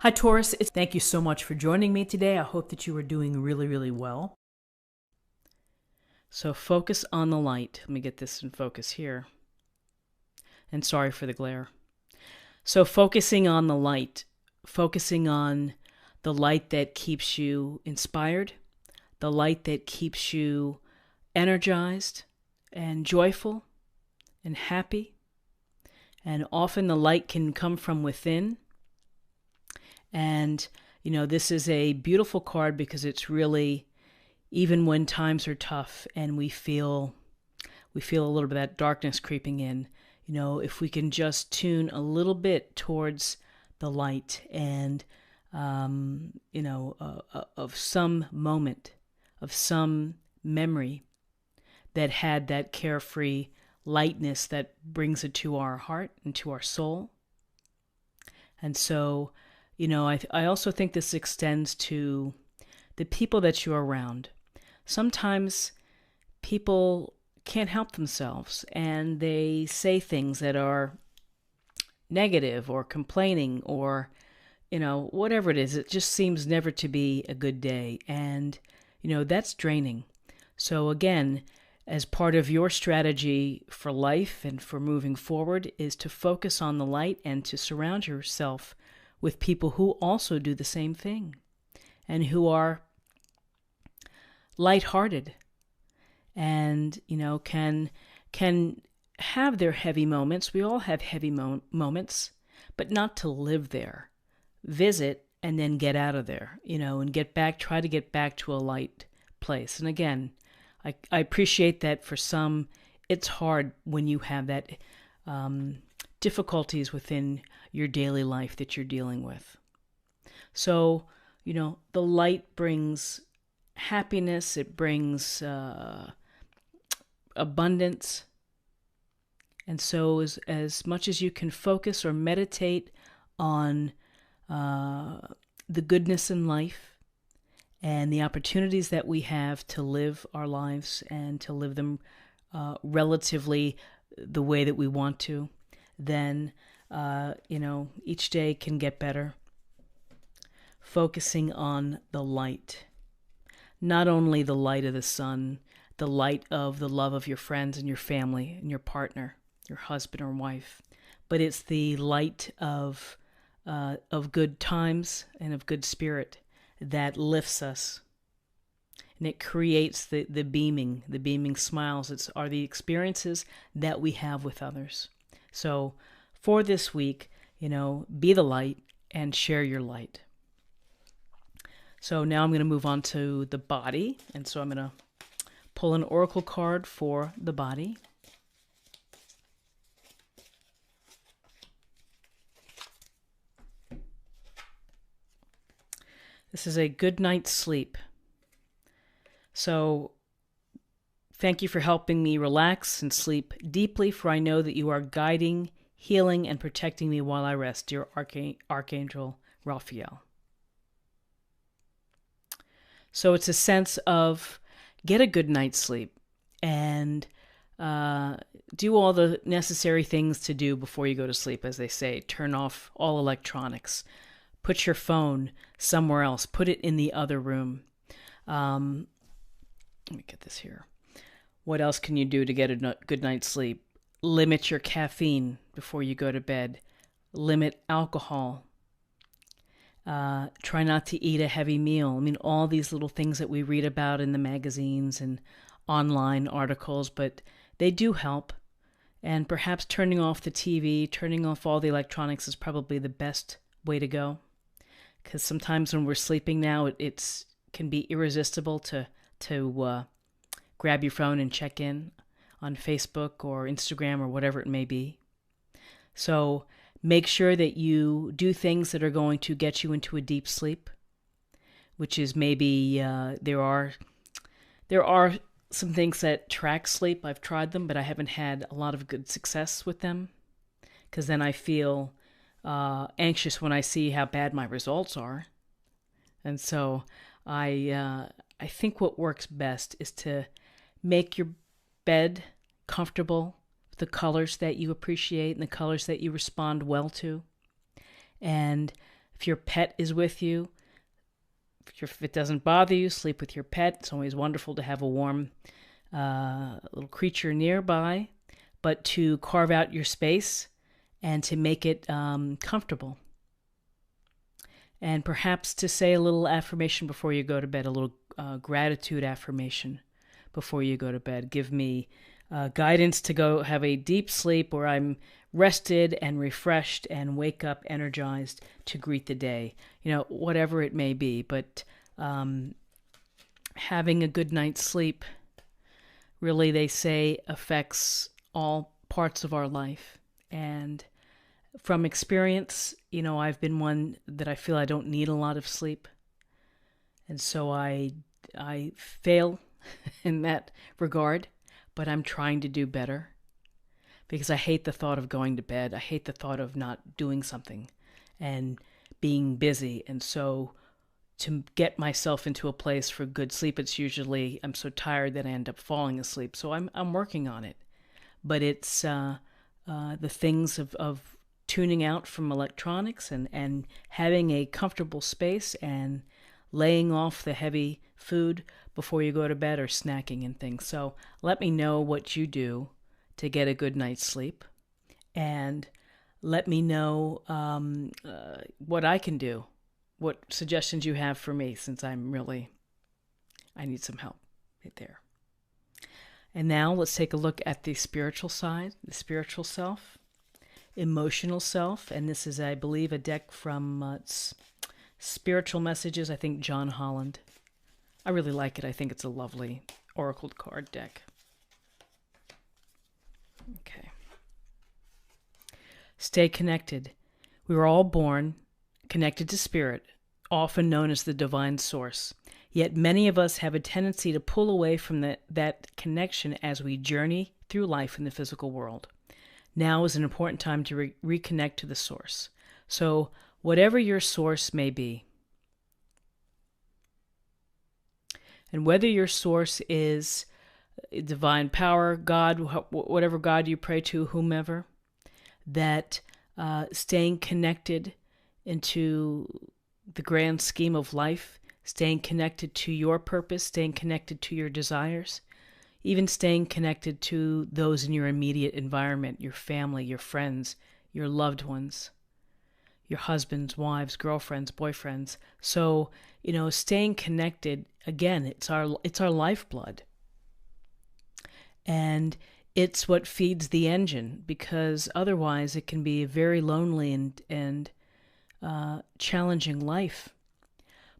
Hi, Taurus. Thank you so much for joining me today. I hope that you are doing really, really well. So focus on the light. Let me get this in focus here. And sorry for the glare. So focusing on the light, focusing on the light that keeps you inspired, the light that keeps you energized and joyful and happy. And often the light can come from within. And, this is a beautiful card because it's really, even when times are tough and we feel a little bit of that darkness creeping in, if we can just tune a little bit towards the light and, of some moment, of some memory that had that carefree lightness that brings it to our heart and to our soul. And so, I also think this extends to the people that you're around. Sometimes people can't help themselves and they say things that are negative or complaining or, whatever it is. It just seems never to be a good day. And, that's draining. So again, as part of your strategy for life and for moving forward is to focus on the light and to surround yourself with people who also do the same thing and who are lighthearted and, can have their heavy moments. We all have heavy moments, but not to live there. Visit and then get out of there, and try to get back to a light place. And again, I appreciate that for some, it's hard when you have that difficulties within your daily life that you're dealing with. So, the light brings happiness, it brings abundance. And so as much as you can focus or meditate on the goodness in life and the opportunities that we have to live our lives and to live them relatively the way that we want to, then, each day can get better. Focusing on the light. Not only the light of the sun, the light of the love of your friends and your family and your partner, your husband or wife, but it's the light of good times and of good spirit that lifts us. And it creates the beaming smiles. Are the experiences that we have with others. So for this week, be the light and share your light. So now I'm going to move on to the body. And so I'm going to pull an oracle card for the body. This is a good night's sleep. So thank you for helping me relax and sleep deeply, for I know that you are guiding, healing, and protecting me while I rest, dear Archangel Raphael. So it's a sense of get a good night's sleep and do all the necessary things to do before you go to sleep, as they say. Turn off all electronics. Put your phone somewhere else. Put it in the other room. Let me get this here. What else can you do to get a good night's sleep? Limit your caffeine before you go to bed. Limit alcohol. Try not to eat a heavy meal. All these little things that we read about in the magazines and online articles, but they do help. And perhaps turning off the TV, turning off all the electronics is probably the best way to go. Because sometimes when we're sleeping now, it can be irresistible to grab your phone and check in on Facebook or Instagram or whatever it may be. So make sure that you do things that are going to get you into a deep sleep, which is maybe there are some things that track sleep. I've tried them, but I haven't had a lot of good success with them, because then I feel anxious when I see how bad my results are. And so I think what works best is to make your bed comfortable with the colors that you appreciate and the colors that you respond well to. And If your pet is with you, if it doesn't bother you, sleep with your pet. It's always wonderful to have a warm little creature nearby, but to carve out your space and to make it comfortable. And perhaps to say a little affirmation before you go to bed, a little gratitude affirmation before you go to bed. Give me guidance to go have a deep sleep where I'm rested and refreshed and wake up energized to greet the day. Whatever it may be, but having a good night's sleep really, they say, affects all parts of our life. And from experience, I've been one that I feel I don't need a lot of sleep. And so I fail in that regard, but I'm trying to do better because I hate the thought of going to bed. I hate the thought of not doing something and being busy. And so to get myself into a place for good sleep, it's usually I'm so tired that I end up falling asleep. So I'm working on it. But it's the things of tuning out from electronics and having a comfortable space and laying off the heavy food before you go to bed or snacking and things. So let me know what you do to get a good night's sleep. And let me know what I can do, what suggestions you have for me, since I need some help right there. And now let's take a look at the spiritual side, the spiritual self, emotional self. And this is, I believe, a deck from Spiritual Messages, I think John Holland. I really like it. I think it's a lovely oracle card deck. Okay. Stay connected. We were all born connected to spirit, often known as the divine source. Yet many of us have a tendency to pull away from that connection as we journey through life in the physical world. Now is an important time to reconnect to the source. So whatever your source may be, and whether your source is divine power, God, whatever God you pray to, whomever, that staying connected into the grand scheme of life, staying connected to your purpose, staying connected to your desires, even staying connected to those in your immediate environment, your family, your friends, your loved ones, your husbands, wives, girlfriends, boyfriends. So, staying connected, again, it's our lifeblood. And it's what feeds the engine, because otherwise it can be a very lonely and challenging life.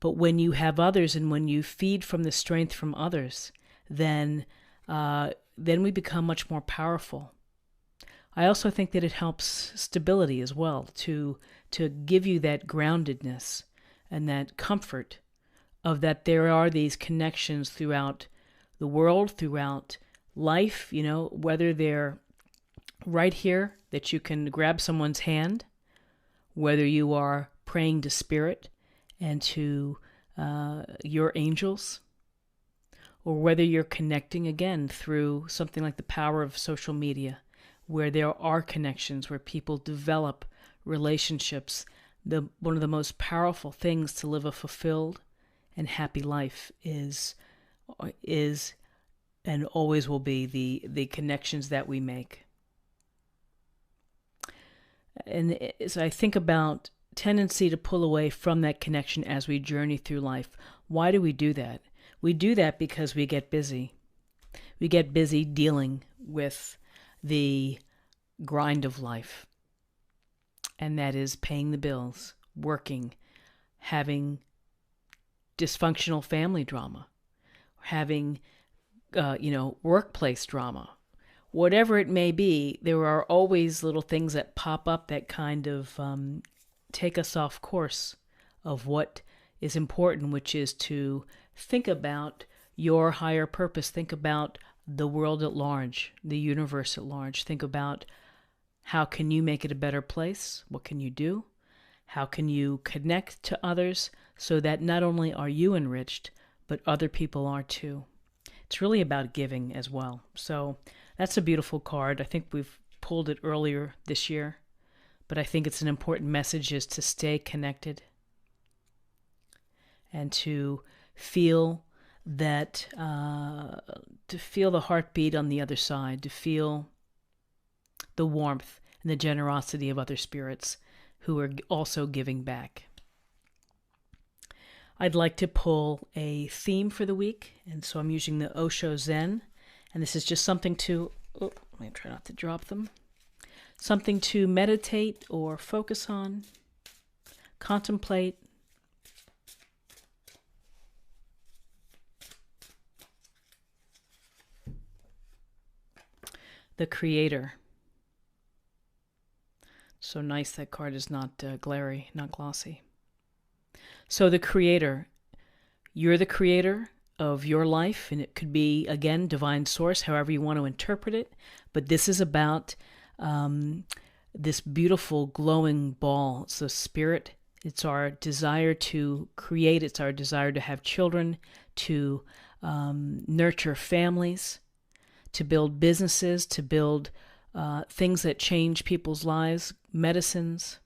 But when you have others and when you feed from the strength from others, then we become much more powerful. I also think that it helps stability as well, to give you that groundedness and that comfort of that there are these connections throughout the world, throughout life, whether they're right here, that you can grab someone's hand, whether you are praying to spirit and to your angels, or whether you're connecting again through something like the power of social media, where there are connections, where people develop relationships. One of the most powerful things to live a fulfilled and happy life is and always will be the connections that we make. And as I think about tendency to pull away from that connection as we journey through life, why do we do that? We do that because we get busy. We get busy dealing with the grind of life. And that is paying the bills, working, having dysfunctional family drama, having, workplace drama. Whatever it may be, there are always little things that pop up that kind of take us off course of what is important, which is to think about your higher purpose. Think about the world at large, the universe at large. Think about how can you make it a better place? What can you do? How can you connect to others so that not only are you enriched, but other people are too? It's really about giving as well. So that's a beautiful card. I think we've pulled it earlier this year, but I think it's an important message is to stay connected and to feel that, to feel the heartbeat on the other side, to feel the warmth and the generosity of other spirits who are also giving back. I'd like to pull a theme for the week, and so I'm using the Osho Zen, and this is just something to, let me try not to drop them, something to meditate or focus on, contemplate. The Creator. So nice that card is not glary, not glossy. So the Creator. You're the creator of your life, and it could be, again, divine source, however you want to interpret it. But this is about this beautiful glowing ball. It's the spirit. It's our desire to create. It's our desire to have children, to nurture families, to build businesses, to build things that change people's lives, medicines,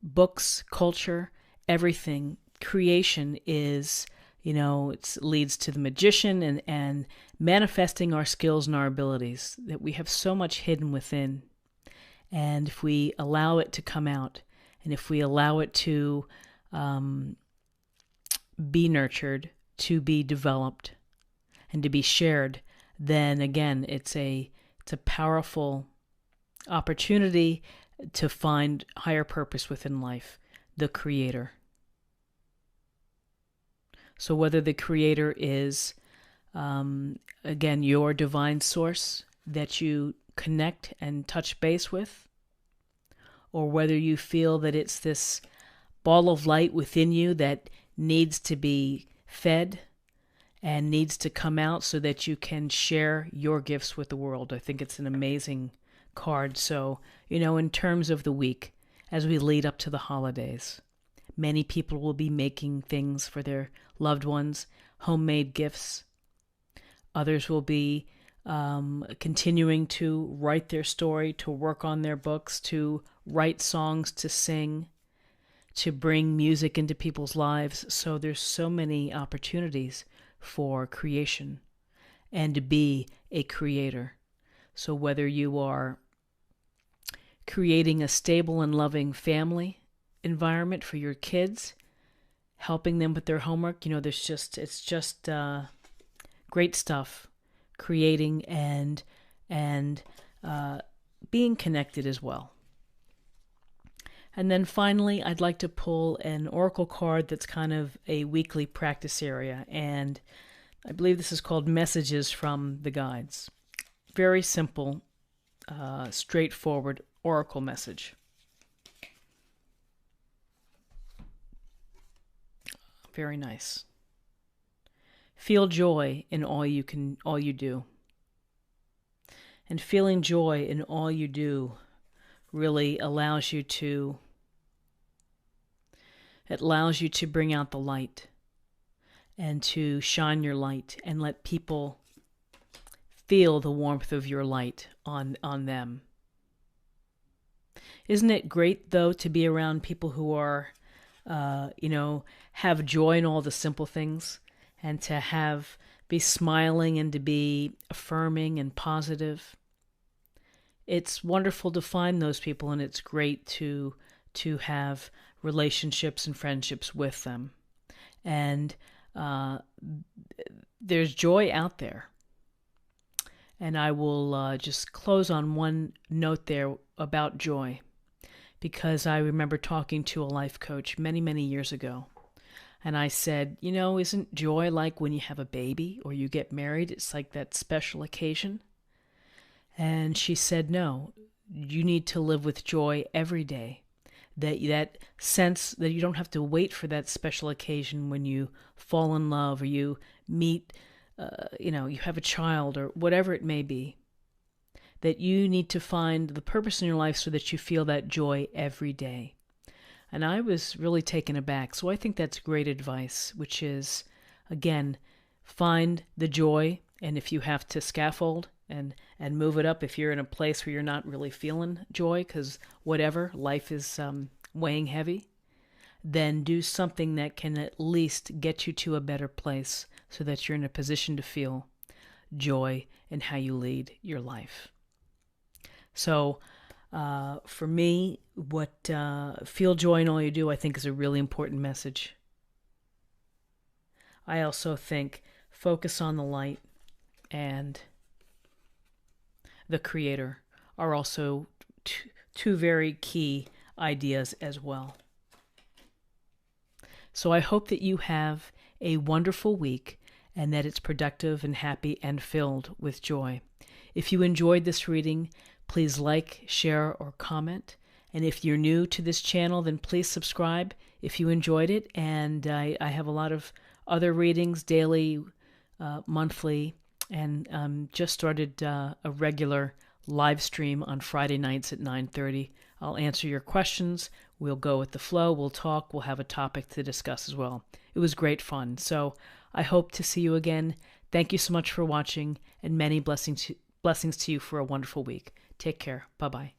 books, culture, everything. Creation is, it leads to the magician and manifesting our skills and our abilities, that we have so much hidden within. And if we allow it to come out, and if we allow it to be nurtured, to be developed, and to be shared, then again, it's a powerful opportunity to find higher purpose within life, the Creator. So whether the Creator is, again, your divine source that you connect and touch base with, or whether you feel that it's this ball of light within you that needs to be fed and needs to come out so that you can share your gifts with the world. I think it's an amazing card. So, in terms of the week, as we lead up to the holidays, many people will be making things for their loved ones, homemade gifts. Others will be continuing to write their story, to work on their books, to write songs, to sing, to bring music into people's lives. So there's so many opportunities for creation and to be a creator. So whether you are creating a stable and loving family environment for your kids, helping them with their homework, it's just great stuff. Creating and being connected as well. And then finally, I'd like to pull an oracle card that's kind of a weekly practice area. And I believe this is called Messages from the Guides. Very simple, straightforward oracle message. Very nice. Feel joy in all you do. And feeling joy in all you do really allows you to bring out the light and to shine your light and let people feel the warmth of your light on them. Isn't it great, though, to be around people who are, have joy in all the simple things, and to be smiling and to be affirming and positive? It's wonderful to find those people, and it's great to have relationships and friendships with them. And there's joy out there. And I will just close on one note there about joy, because I remember talking to a life coach many, many years ago. And I said, isn't joy like when you have a baby or you get married? It's like that special occasion. And she said, no, you need to live with joy every day. That sense that you don't have to wait for that special occasion when you fall in love or you meet, you have a child or whatever it may be. That you need to find the purpose in your life so that you feel that joy every day. And I was really taken aback. So I think that's great advice, which is, again, find the joy. And if you have to scaffold, and move it up if you're in a place where you're not really feeling joy because whatever, life is weighing heavy. Then do something that can at least get you to a better place so that you're in a position to feel joy in how you lead your life. So for me, what feel joy in all you do, I think is a really important message. I also think focus on the light and the Creator are also two very key ideas as well. So I hope that you have a wonderful week and that it's productive and happy and filled with joy. If you enjoyed this reading, please like, share, or comment. And if you're new to this channel, then please subscribe if you enjoyed it. And I have a lot of other readings, daily, monthly, and just started a regular live stream on Friday nights at 9:30. I'll answer your questions. We'll go with the flow. We'll talk. We'll have a topic to discuss as well. It was great fun. So I hope to see you again. Thank you so much for watching, and many blessings to you for a wonderful week. Take care. Bye-bye.